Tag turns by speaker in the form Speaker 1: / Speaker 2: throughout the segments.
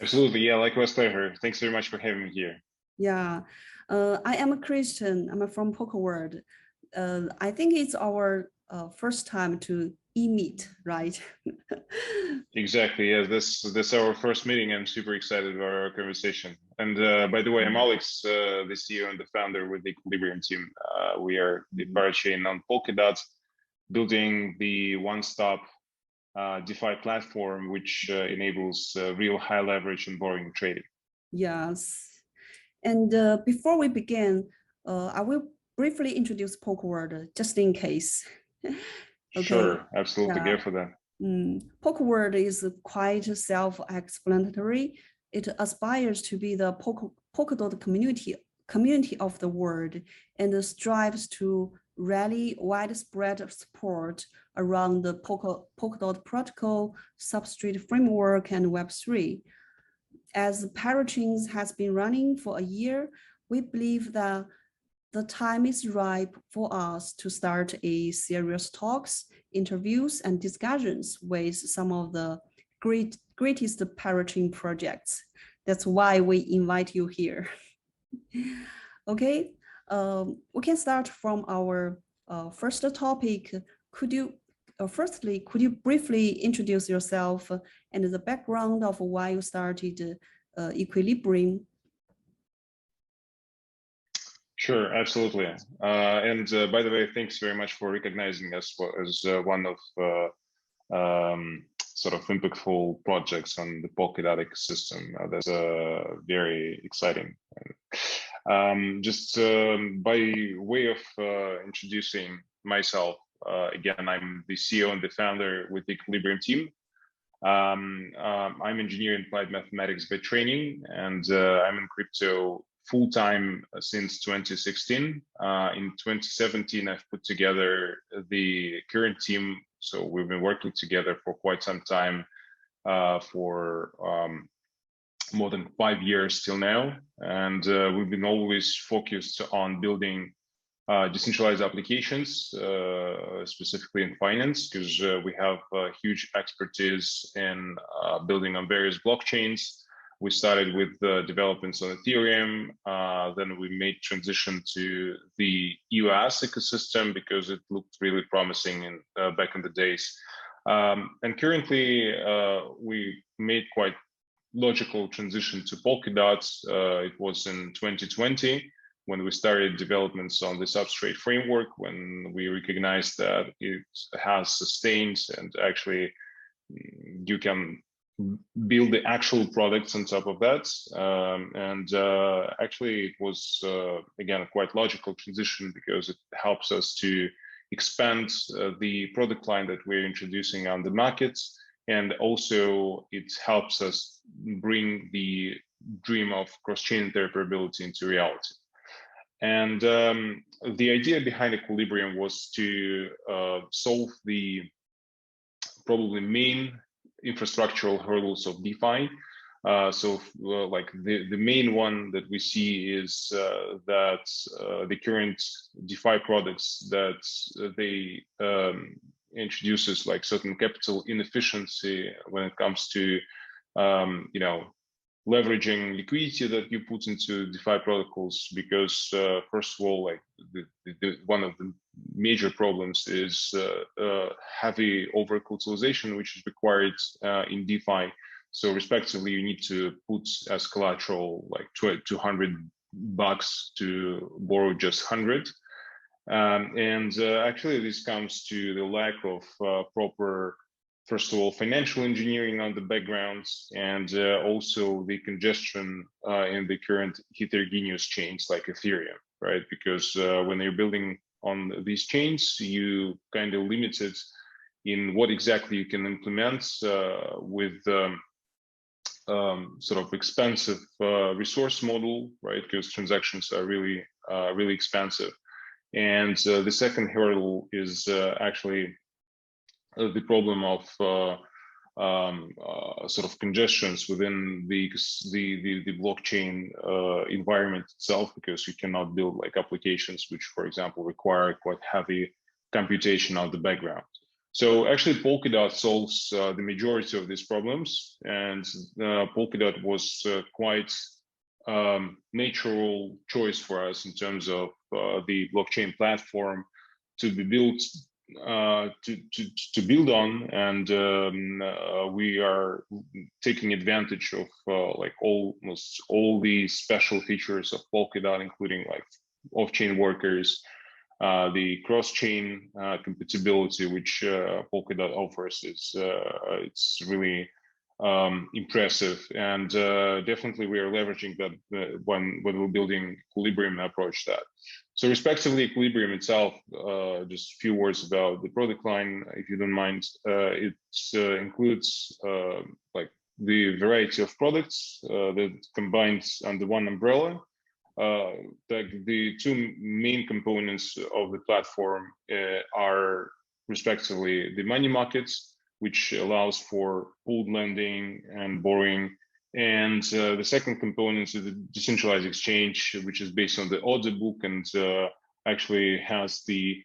Speaker 1: Absolutely. Yeah, likewise, pleasure. Thanks very much for having me here.
Speaker 2: Yeah, I am a Kristen. I'm from PolkaWorld. I think it's our first time to e-meet, right?
Speaker 1: Exactly. Yeah, this is our first meeting. I'm super excited about our conversation. And by the way, I'm Alex, the CEO and the founder with the Equilibrium team. We are the parachain on Polkadot, building the one-stop DeFi platform, which enables real high leverage and borrowing trading.
Speaker 2: Yes. And before we begin, I will briefly introduce PolkaWorld just in case. Okay.
Speaker 1: Sure, absolutely.
Speaker 2: Yeah.
Speaker 1: Go for that.
Speaker 2: PolkaWorld is quite self-explanatory. It aspires to be the Polkadot community of the world and strives to rally widespread support around the Polkadot protocol, substrate framework, and Web3. As Parachains has been running for a year, we believe that the time is ripe for us to start a serious talks, interviews, and discussions with some of the greatest parachain projects. That's why we invite you here. Okay, we can start from our first topic. Firstly, could you briefly introduce yourself and the background of why you started Equilibrium?
Speaker 1: Sure, absolutely. And by the way, thanks very much for recognizing us as one of sort of impactful projects on the Polkadot ecosystem. That's very exciting. Just by way of introducing myself, again, I'm the CEO and the founder with the Equilibrium team. I'm engineer in applied mathematics by training, and I'm in crypto full-time since 2016. In 2017, I've put together the current team. So we've been working together for quite some time, for more than 5 years till now. And we've been always focused on building decentralized applications, specifically in finance, because we have huge expertise in building on various blockchains. We started with developments on Ethereum, then we made transition to the US ecosystem because it looked really promising in, back in the days. And currently, we made quite logical transition to Polkadot. It was in 2020 when we started developments on the substrate framework, when we recognized that it has sustained and actually you can build the actual products on top of that. Actually it was, again, a quite logical transition because it helps us to expand the product line that we're introducing on the market. And also it helps us bring the dream of cross-chain interoperability into reality. And the idea behind Equilibrium was to solve the probably main infrastructural hurdles of DeFi. Like the main one that we see is that the current DeFi products that they introduces like certain capital inefficiency when it comes to you know, leveraging liquidity that you put into DeFi protocols, because first of all, like one of the major problems is heavy over-collateralization, which is required in DeFi. So respectively, you need to put as collateral like $200 to borrow just 100. Actually, this comes to the lack of proper, first of all, financial engineering on the background, and also the congestion in the current heterogeneous chains like Ethereum, right? Because when you're building on these chains, you kind of limited in what exactly you can implement with sort of expensive resource model, right? Because transactions are really, really expensive. And the second hurdle is actually the problem of sort of congestions within the blockchain environment itself, because you cannot build like applications which, for example, require quite heavy computation on the background. So actually, Polkadot solves the majority of these problems, and Polkadot was quite natural choice for us in terms of the blockchain platform to be built to build on, and we are taking advantage of like almost all the special features of Polkadot, including like off-chain workers, the cross-chain compatibility which Polkadot offers is it's really impressive, and definitely we are leveraging that when we're building Equilibrium approach that. So respectively, Equilibrium itself, just a few words about the product line, if you don't mind. It includes like the variety of products that combined under one umbrella. The two main components of the platform are respectively the money markets, which allows for pooled lending and borrowing, and the second component is the decentralized exchange, which is based on the order book and actually has the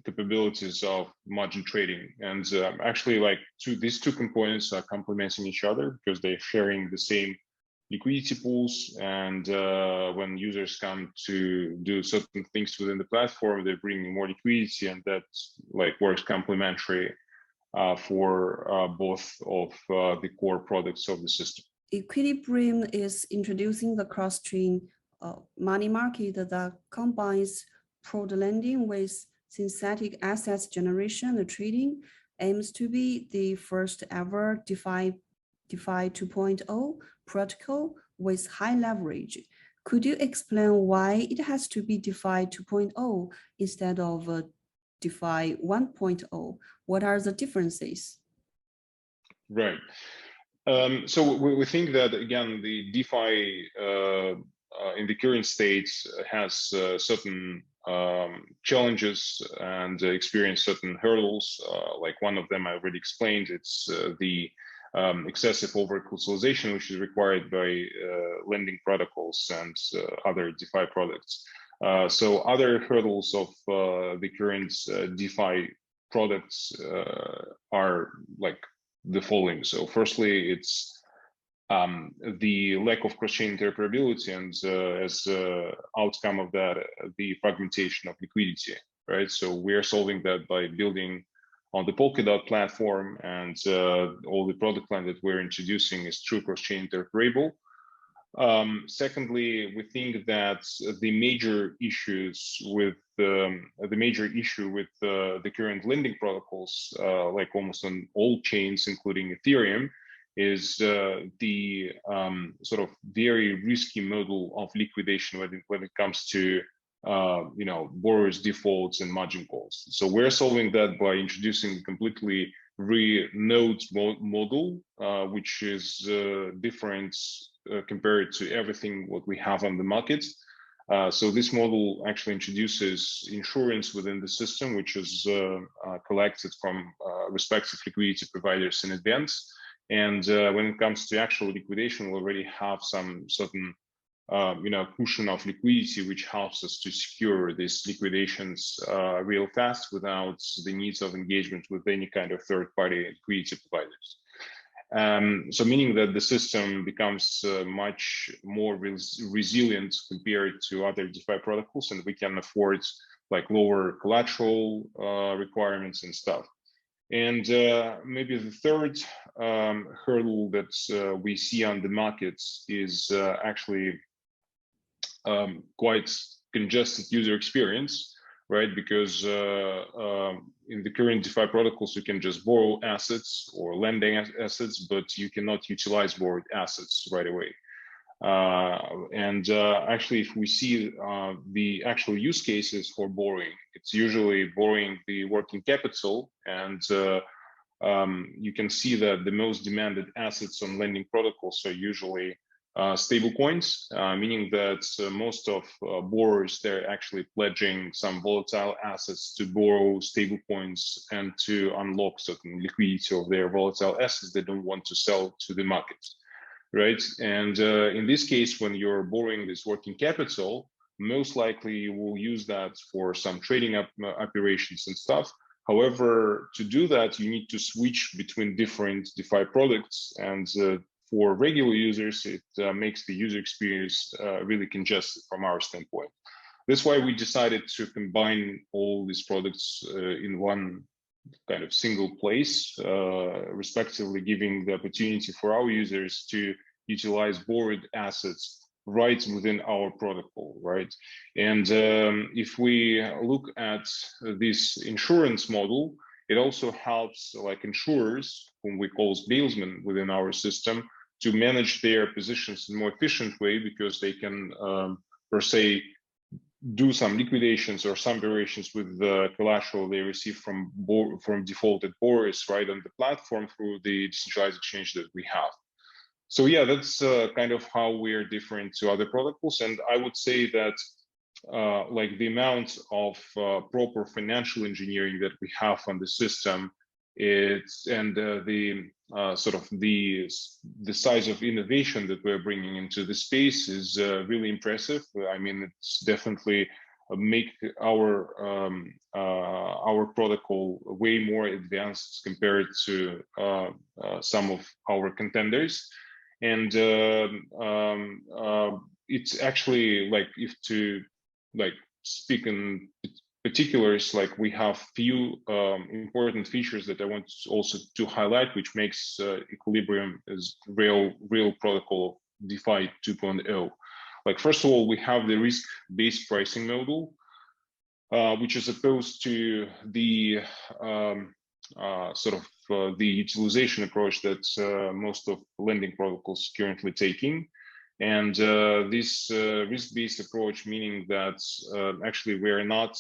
Speaker 1: capabilities of margin trading. And actually, like these two components are complementing each other because they're sharing the same liquidity pools, and when users come to do certain things within the platform, they're bringing more liquidity, and that like works complementary for both of the core products of the system.
Speaker 2: Equilibrium is introducing the cross-chain money market that combines pooled lending with synthetic assets generation and trading, aims to be the first ever DeFi 2.0 protocol with high leverage. Could you explain why it has to be DeFi 2.0 instead of DeFi 1.0? What are the differences?
Speaker 1: Right. So we think that, again, the DeFi in the current state has certain challenges and experience certain hurdles. Like one of them I already explained, it's the excessive over-collateralization, which is required by lending protocols and other DeFi products. So other hurdles of the current DeFi products are like the following. So firstly, it's the lack of cross-chain interoperability, and as outcome of that, the fragmentation of liquidity, right? So we are solving that by building on the Polkadot platform, and all the product line that we're introducing is true cross-chain interoperable. Secondly, we think that the major issue with the current lending protocols, like almost on all chains, including Ethereum, is the sort of very risky model of liquidation when it comes to borrowers' defaults and margin calls. So we're solving that by introducing a completely re-node model, which is different compared to everything what we have on the market. So this model actually introduces insurance within the system, which is collected from respective liquidity providers in advance. And when it comes to actual liquidation, we already have some certain cushion of liquidity, which helps us to secure these liquidations real fast without the needs of engagement with any kind of third-party liquidity providers. So meaning that the system becomes much more resilient compared to other DeFi protocols, and we can afford like lower collateral requirements and stuff. And maybe the third hurdle that we see on the markets is actually quite congested user experience, right? Because in the current DeFi protocols, you can just borrow assets or lending assets, but you cannot utilize borrowed assets right away. Actually, if we see the actual use cases for borrowing, it's usually borrowing the working capital, and you can see that the most demanded assets on lending protocols are usually stable coins, meaning that most of borrowers, they're actually pledging some volatile assets to borrow stable coins and to unlock certain liquidity of their volatile assets they don't want to sell to the market, right? And in this case, when you're borrowing this working capital, most likely you will use that for some trading operations and stuff. However, to do that, you need to switch between different DeFi products, and for regular users, it makes the user experience really congested from our standpoint. That's why we decided to combine all these products in one kind of single place, respectively giving the opportunity for our users to utilize borrowed assets right within our protocol, right? And if we look at this insurance model, it also helps like insurers, whom we call bailsmen within our system, to manage their positions in a more efficient way, because they can, per se, do some liquidations or some variations with the collateral they receive from defaulted borrowers right on the platform through the decentralized exchange that we have. So yeah, that's kind of how we're different to other protocols. And I would say that like the amount of proper financial engineering that we have on the system, and the sort of the size of innovation that we're bringing into the space is really impressive. I mean, it's definitely make our protocol way more advanced compared to some of our contenders. And it's actually like, if to like speak in particulars, like we have few important features that I want also to highlight, which makes Equilibrium as real protocol DeFi 2.0. Like, first of all, we have the risk-based pricing model, which is opposed to the sort of the utilization approach that most of lending protocols currently taking. And this risk-based approach, meaning that actually we are not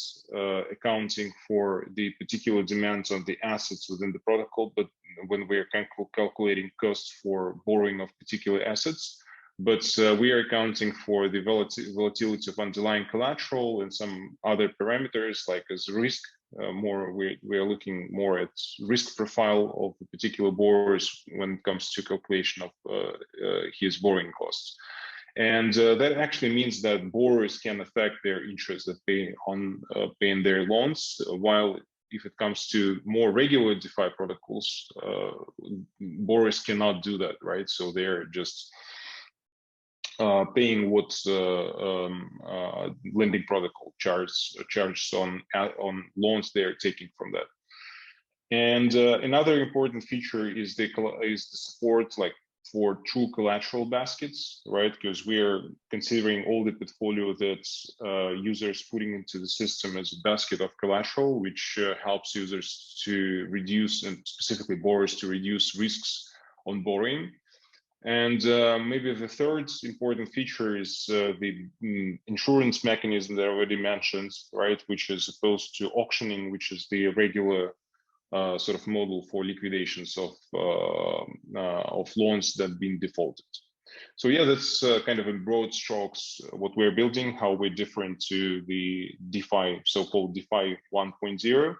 Speaker 1: accounting for the particular demands on the assets within the protocol, but when we are calculating costs for borrowing of particular assets, but we are accounting for the volatility of underlying collateral and some other parameters, like as risk. We are looking more at risk profile of the particular borrowers when it comes to calculation of his borrowing costs. And that actually means that borrowers can affect their interest that pay on paying their loans, while if it comes to more regular DeFi protocols, borrowers cannot do that, right? So they're just paying what lending protocol charges on loans they are taking from that. And another important feature is the support, like for true collateral baskets, right? Because we are considering all the portfolio that users putting into the system as a basket of collateral, which helps users to reduce, and specifically borrowers to reduce risks on borrowing. And maybe the third important feature is the insurance mechanism that I already mentioned, right? Which is opposed to auctioning, which is the regular sort of model for liquidations of loans that have been defaulted. So yeah, that's kind of in broad strokes what we're building, how we're different to the DeFi, so-called DeFi 1.0.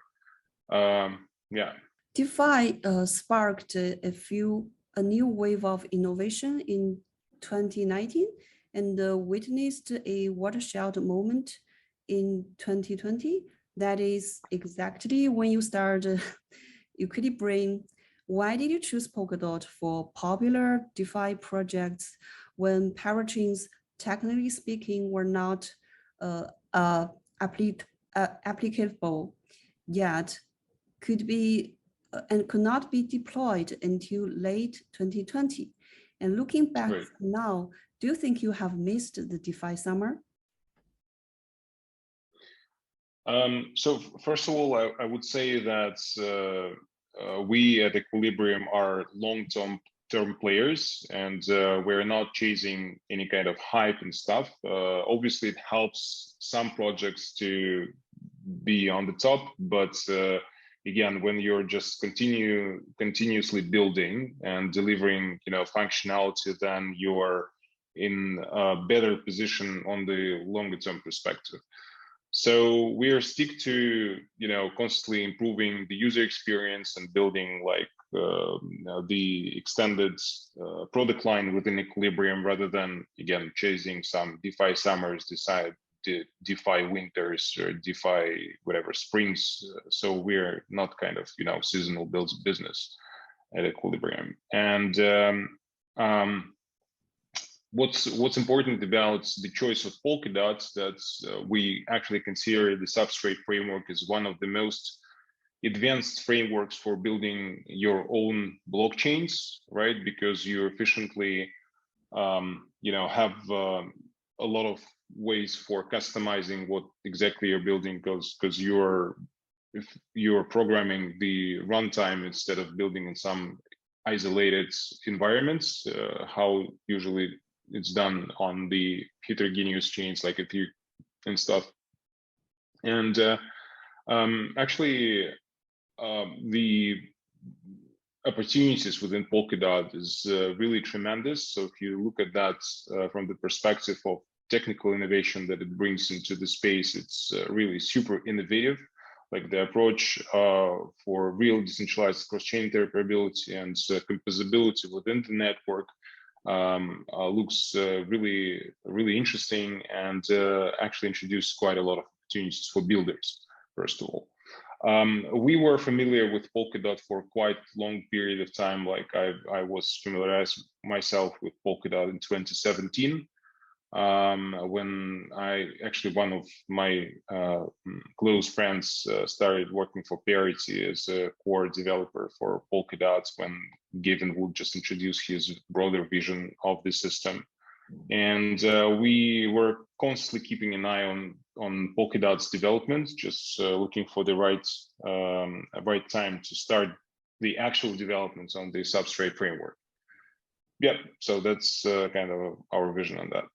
Speaker 1: Yeah.
Speaker 2: DeFi sparked a new wave of innovation in 2019 and witnessed a watershed moment in 2020. That is exactly when you started Equilibrium. Why did you choose Polkadot for popular DeFi projects when parachains, technically speaking, were not applicable yet, could be and could not be deployed until late 2020? And looking back now, do you think you have missed the DeFi summer?
Speaker 1: So first of all, I would say that we at Equilibrium are long-term players, and we're not chasing any kind of hype and stuff. Obviously, it helps some projects to be on the top, but again, when you're just continuously building and delivering, functionality, then you are in a better position on the longer term perspective. So we are stick to, constantly improving the user experience and building like the extended product line within Equilibrium, rather than, again, chasing some DeFi summers DeFi winters or DeFi whatever springs. So we're not kind of seasonal business at Equilibrium. And what's important about the choice of Polkadot that we actually consider the substrate framework as one of the most advanced frameworks for building your own blockchains, right? Because you efficiently have a lot of ways for customizing what exactly you're building, because if you're programming the runtime instead of building in some isolated environments, how usually it's done on the heterogeneous chains like Ethereum and stuff. And actually, the opportunities within Polkadot is really tremendous. So if you look at that from the perspective of technical innovation that it brings into the space, it's really super innovative. Like the approach for real decentralized cross-chain interoperability and composability within the network looks really interesting, and actually introduced quite a lot of opportunities for builders, first of all. We were familiar with Polkadot for quite long period of time. Like I was familiarized myself with Polkadot in 2017, when one of my close friends started working for Parity as a core developer for Polkadot, when Gavin Wood just introduced his broader vision of the system. And we were constantly keeping an eye on Polkadot's development, just looking for the right time to start the actual developments on the substrate framework. Yeah, so that's kind of our vision on that.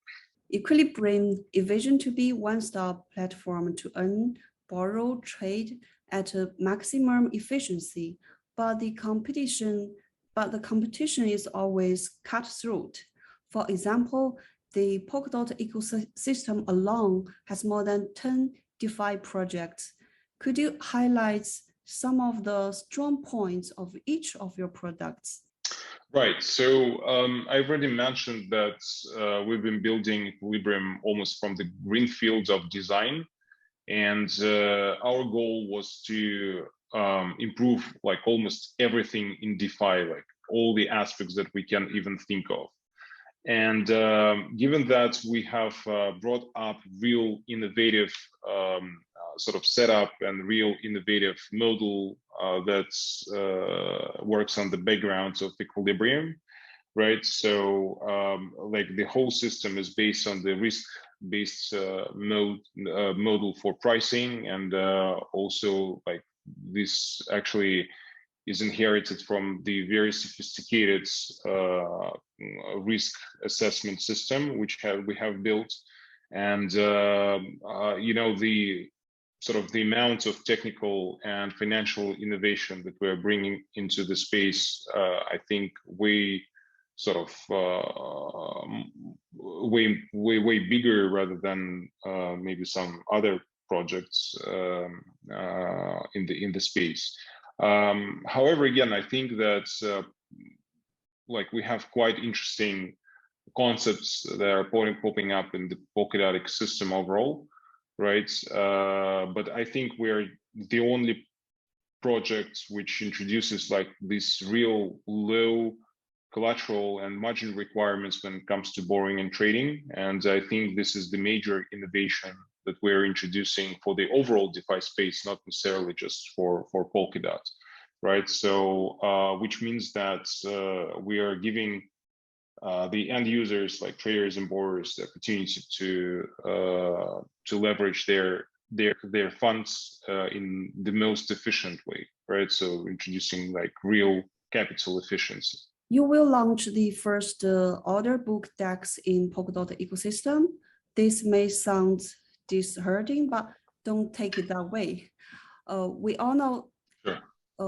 Speaker 2: Equilibrium envisioned to be one-stop platform to earn, borrow, trade at a maximum efficiency, but the competition is always cutthroat. For example, the Polkadot ecosystem alone has more than 10 DeFi projects. Could you highlight some of the strong points of each of your products?
Speaker 1: Right. So I already mentioned that we've been building Equilibrium almost from the greenfield of design, and our goal was to improve like almost everything in DeFi, like all the aspects that we can even think of. And given that we have brought up real innovative sort of setup and real innovative model that works on the background of Equilibrium, right? So like the whole system is based on the risk-based model for pricing, and also like this actually is inherited from the very sophisticated risk assessment system which we have built. And the sort of the amount of technical and financial innovation that we're bringing into the space, I think way bigger rather than maybe some other projects in the space. However, again, I think that like we have quite interesting concepts that are popping up in the Polkadot ecosystem overall, right? But I think we're the only project which introduces like this real low collateral and margin requirements when it comes to borrowing and trading. And I think this is the major innovation that we're introducing for the overall DeFi space, not necessarily just for Polkadot, right? So, which means that we are giving the end users, like traders and borrowers, the opportunity to leverage their funds in the most efficient way, right? So introducing like real capital efficiency.
Speaker 2: You will launch the first order book DEX in Polkadot ecosystem. This may sound disheartening, but don't take it that way. We all know.
Speaker 1: Sure.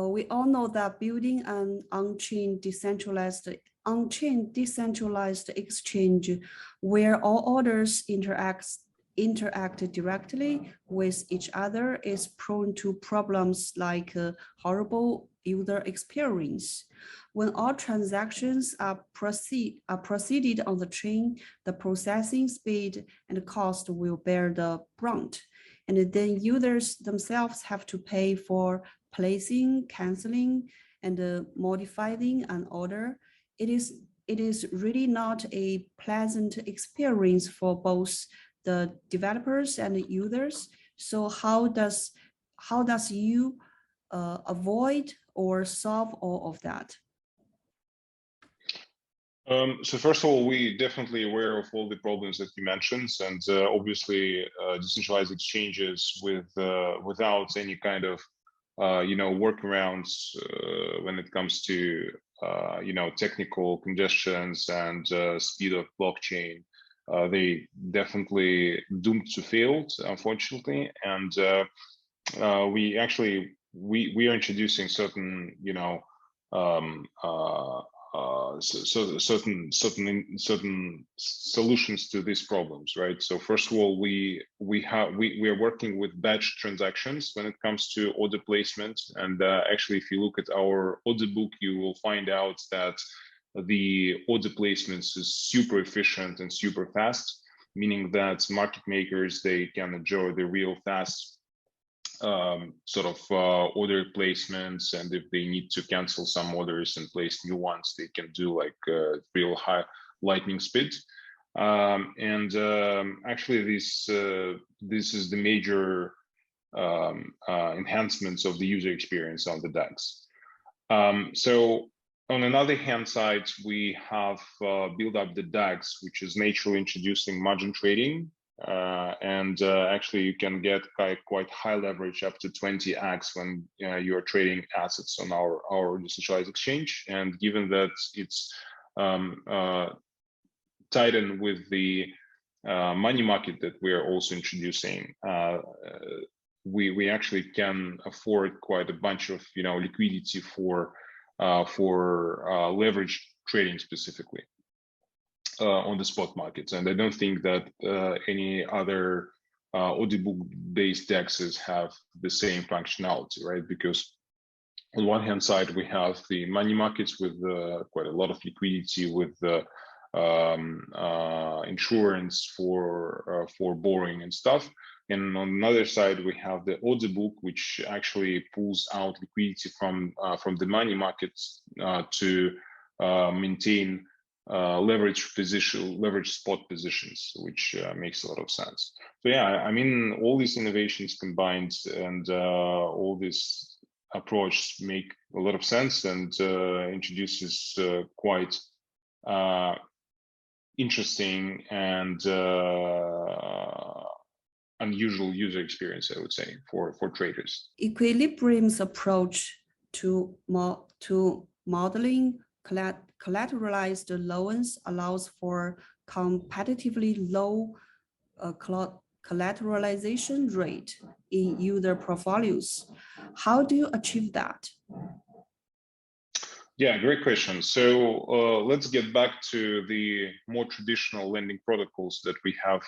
Speaker 2: We all know that building an on-chain decentralized exchange where all orders interact interact directly with each other is prone to problems like horrible user experience. When all transactions are proceeded on the chain, the processing speed and cost will bear the brunt. And then users themselves have to pay for placing, canceling, and modifying an order. It is really not a pleasant experience for both the developers and the users. So how does you avoid or solve all of that?
Speaker 1: So first of all, we definitely aware of all the problems that you mentioned, and obviously decentralized exchanges without any kind of workarounds when it comes to technical congestions and speed of blockchain. They definitely doomed to fail, unfortunately, and we are introducing certain certain solutions to these problems, right? So first of all, we are working with batch transactions when it comes to order placement, and actually, if you look at our order book, you will find out that the order placements is super efficient and super fast, meaning that market makers, they can enjoy the real fast order placements, and if they need to cancel some orders and place new ones, they can do like real high lightning speed. Actually, this is the major enhancements of the user experience on the DEX. So on another hand side, we have built up the DEX, which is naturally introducing margin trading. Actually, you can get quite high leverage, up to 20x, when you are trading assets on our decentralized exchange. And given that it's tied in with the money market that we are also introducing, we actually can afford quite a bunch of liquidity for leverage trading specifically on the spot markets. And I don't think that any other order book based DEXs have the same functionality, right? Because on one hand side, we have the money markets with quite a lot of liquidity, with insurance for borrowing and stuff. And on the other side, we have the order book, which actually pulls out liquidity from the money markets to maintain leverage spot positions, which makes a lot of sense. So yeah, I mean, all these innovations combined and all this approach make a lot of sense, and introduces quite interesting and unusual user experience, I would say, for traders.
Speaker 2: Equilibrium's approach to modeling collateralized loans allows for competitively low collateralization rate in user portfolios. How do you achieve that?
Speaker 1: Yeah, great question. So let's get back to the more traditional lending protocols that we have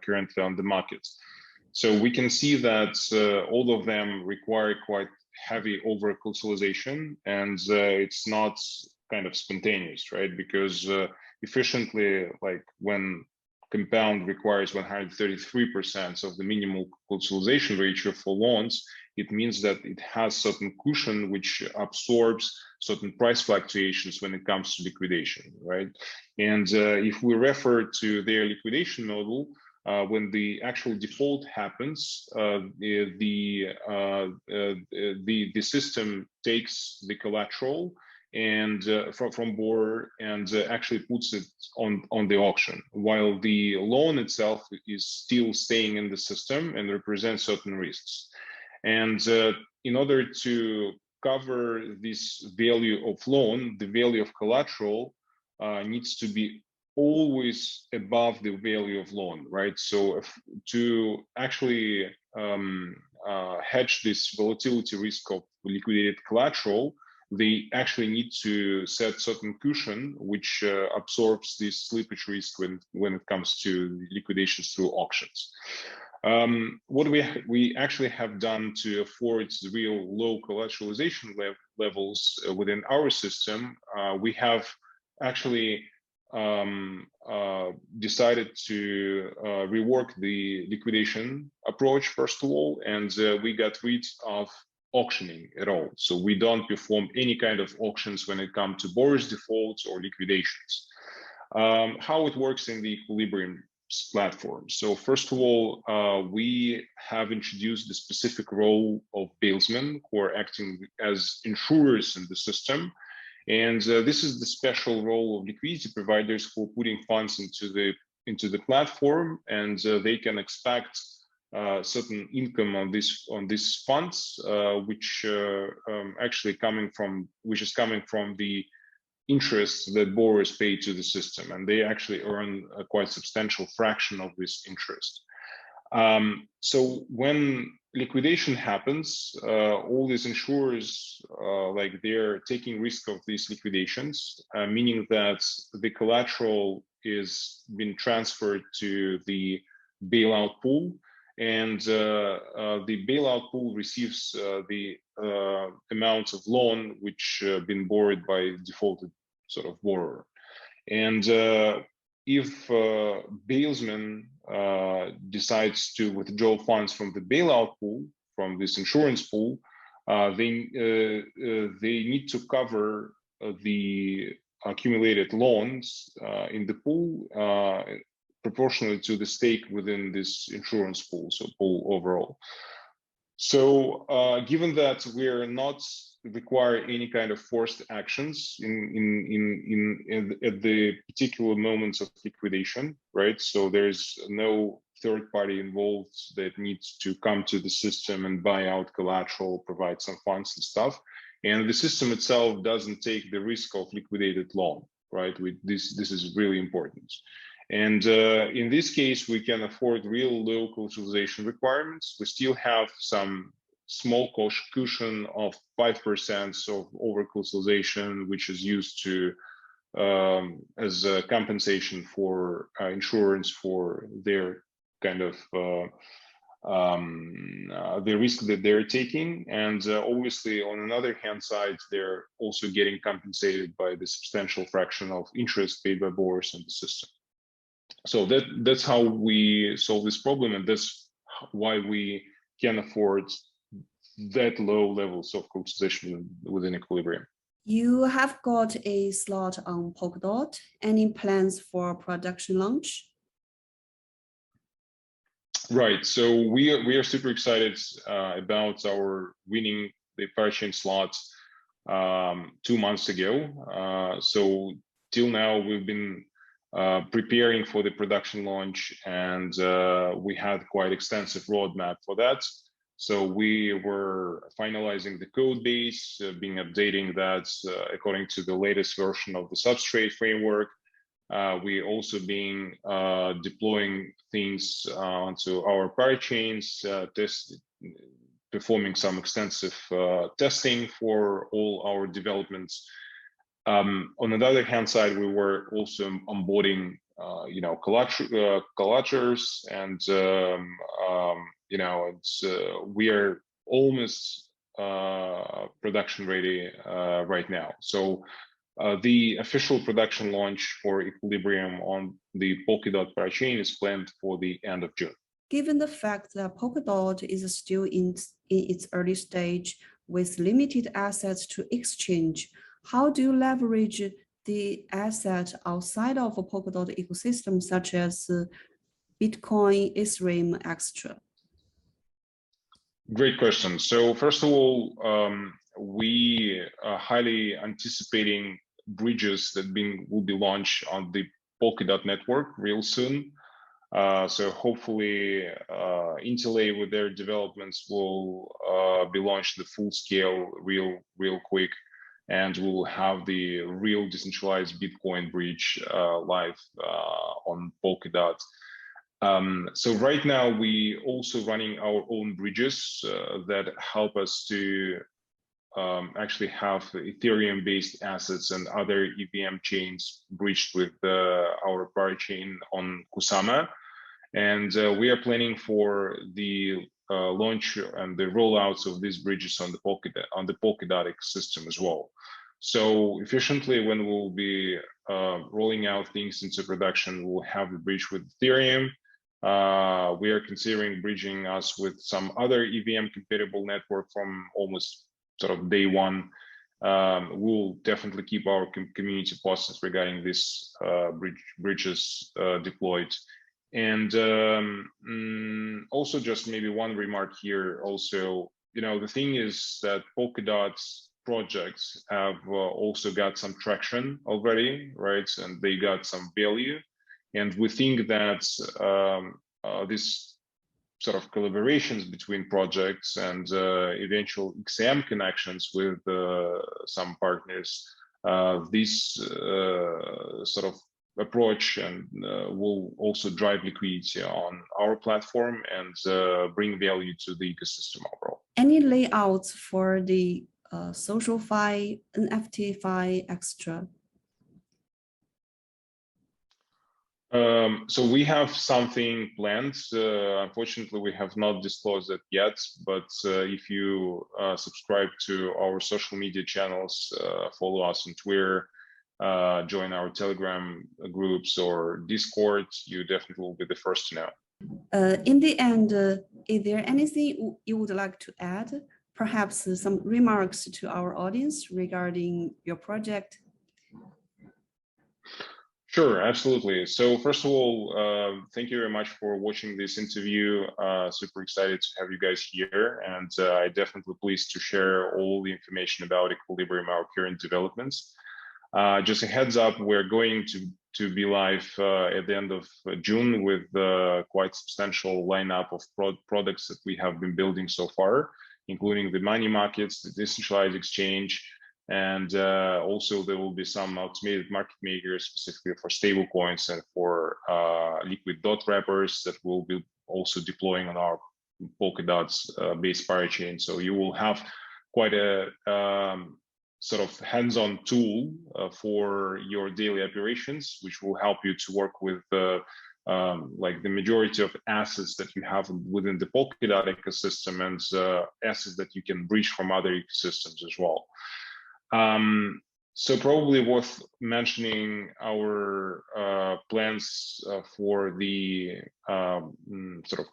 Speaker 1: currently on the market. So we can see that all of them require quite heavy over-collateralization, and it's not kind of spontaneous, right? Because efficiently, like when compound requires 133% of the minimal collateralization ratio for loans, it means that it has certain cushion which absorbs certain price fluctuations when it comes to liquidation, right? And if we refer to their liquidation model, when the actual default happens, the system takes the collateral and from borrower and actually puts it on the auction, while the loan itself is still staying in the system and represents certain risks. And in order to cover this value of loan, the value of collateral needs to be always above the value of loan, right? So to actually hedge this volatility risk of liquidated collateral, they actually need to set certain cushion which absorbs this slippage risk when it comes to liquidations through auctions. What we actually have done to afford the real low collateralization levels within our system, we have actually decided to rework the liquidation approach first of all, and we got rid of auctioning at all. So we don't perform any kind of auctions when it comes to borrowers defaults or liquidations. How it works in the Equilibrium platform. So first of all, we have introduced the specific role of bailsmen who are acting as insurers in the system. And this is the special role of liquidity providers who are putting funds into the platform, and they can expect certain income on these funds, which actually is coming from the interest that borrowers pay to the system, and they actually earn a quite substantial fraction of this interest. So when liquidation happens, all these insurers, like they're taking risk of these liquidations, meaning that the collateral is being transferred to the bailout pool, and the bailout pool receives the amount of loan which been borrowed by defaulted sort of borrower. And if bailsman decides to withdraw funds from the bailout pool, from this insurance pool, they need to cover the accumulated loans in the pool proportionally to the stake within this insurance pool, so pool overall. So given that we're not require any kind of forced actions at the particular moments of liquidation, right? So there's no third party involved that needs to come to the system and buy out collateral, provide some funds and stuff. And the system itself doesn't take the risk of liquidated loan, right? This is really important. And in this case, we can afford real low collateralization requirements. We still have some small cushion of 5% of over collateralization, which is used to as a compensation for insurance for their kind of the risk that they're taking. And obviously, on another hand side, they're also getting compensated by the substantial fraction of interest paid by borrowers in the system. So that's how we solve this problem, and that's why we can afford that low levels of collateralization within Equilibrium.
Speaker 2: You have got a slot on Polkadot. Any plans for production launch?
Speaker 1: Right. So we are super excited about our winning the parachain slot 2 months ago. So till now we've been preparing for the production launch, and we had quite extensive roadmap for that. So we were finalizing the code base, being updating that according to the latest version of the substrate framework. We also being deploying things onto our parachains, performing some extensive testing for all our developments. On the other hand side, we were also onboarding, collaterals, and we are almost production ready right now. So the official production launch for Equilibrium on the Polkadot parachain is planned for the end of June.
Speaker 2: Given the fact that Polkadot is still in its early stage with limited assets to exchange, how do you leverage the asset outside of a Polkadot ecosystem, such as Bitcoin, Ethereum, etc.?
Speaker 1: Great question. So first of all, we are highly anticipating bridges that will be launched on the Polkadot network real soon. So hopefully Intelay with their developments will be launched the full scale real quick, and we'll have the real decentralized Bitcoin bridge live on Polkadot. So right now we also running our own bridges that help us to actually have Ethereum-based assets and other EVM chains bridged with our parachain on Kusama. And we are planning for the launch and the rollouts of these bridges on the Polkadot ecosystem as well. So efficiently, when we'll be rolling out things into production, we'll have the bridge with Ethereum. We are considering bridging us with some other EVM compatible network from almost sort of day one. We'll definitely keep our community posted regarding this bridges deployed. And also just maybe one remark here also, the thing is that Polkadot's projects have also got some traction already, right? And they got some value. And we think that this sort of collaborations between projects and eventual XM connections with some partners, this sort of approach and will also drive liquidity on our platform and bring value to the ecosystem overall.
Speaker 2: Any layouts for the social fi, NFT fi, extra?
Speaker 1: So we have something planned. Unfortunately, we have not disclosed it yet, but if you subscribe to our social media channels, follow us on Twitter, join our Telegram groups or Discord, you definitely will be the first to know.
Speaker 2: In the end, is there anything you would like to add? Perhaps some remarks to our audience regarding your project?
Speaker 1: Sure, absolutely. So first of all, thank you very much for watching this interview. Super excited to have you guys here, and I definitely pleased to share all the information about Equilibrium, our current developments. Just a heads up, we're going to be live at the end of June with quite substantial lineup of products that we have been building so far, including the money markets, the decentralized exchange, and also there will be some automated market makers specifically for stable coins and for liquid dot wrappers that we'll be also deploying on our Polkadot's base parachain. So you will have quite a sort of hands-on tool for your daily operations, which will help you to work with like the majority of assets that you have within the Polkadot ecosystem and assets that you can bridge from other ecosystems as well. So probably worth mentioning our plans for the sort of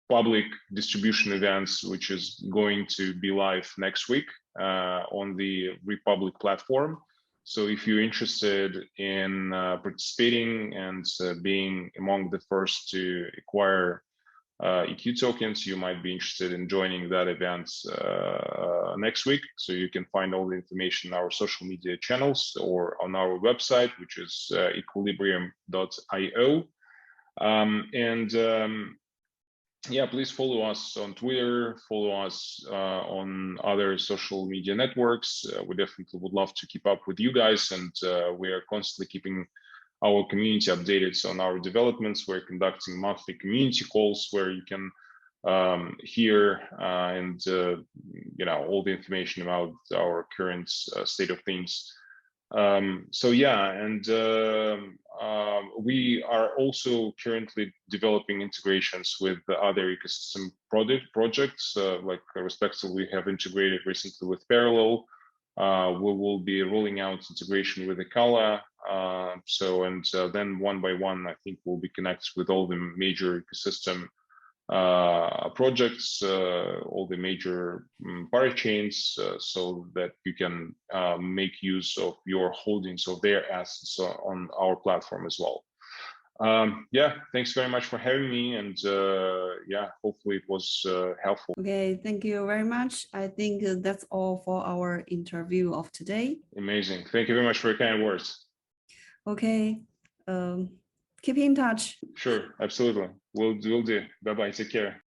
Speaker 1: public distribution events, which is going to be live next week on the Republic platform. So if you're interested in participating and being among the first to acquire EQ tokens, you might be interested in joining that event next week. So you can find all the information in our social media channels or on our website, which is equilibrium.io. Yeah, please follow us on Twitter, follow us on other social media networks. We definitely would love to keep up with you guys, and we are constantly keeping our community updated on our developments. We're conducting monthly community calls where you can hear and all the information about our current state of things. So yeah, and we are also currently developing integrations with the other ecosystem projects, like respectively we have integrated recently with Parallel. We will be rolling out integration with Acala. Then one by one, I think we'll be connected with all the major ecosystem projects, all the major parachains, so that you can make use of your holdings of their assets on our platform as well. Yeah, thanks very much for having me, and yeah, hopefully it was helpful.
Speaker 2: Okay, thank you very much. I think that's all for our interview of today.
Speaker 1: Amazing. Thank you very much for your kind words.
Speaker 2: Okay, keep in touch.
Speaker 1: Sure, absolutely. We'll do. Bye-bye. Take care.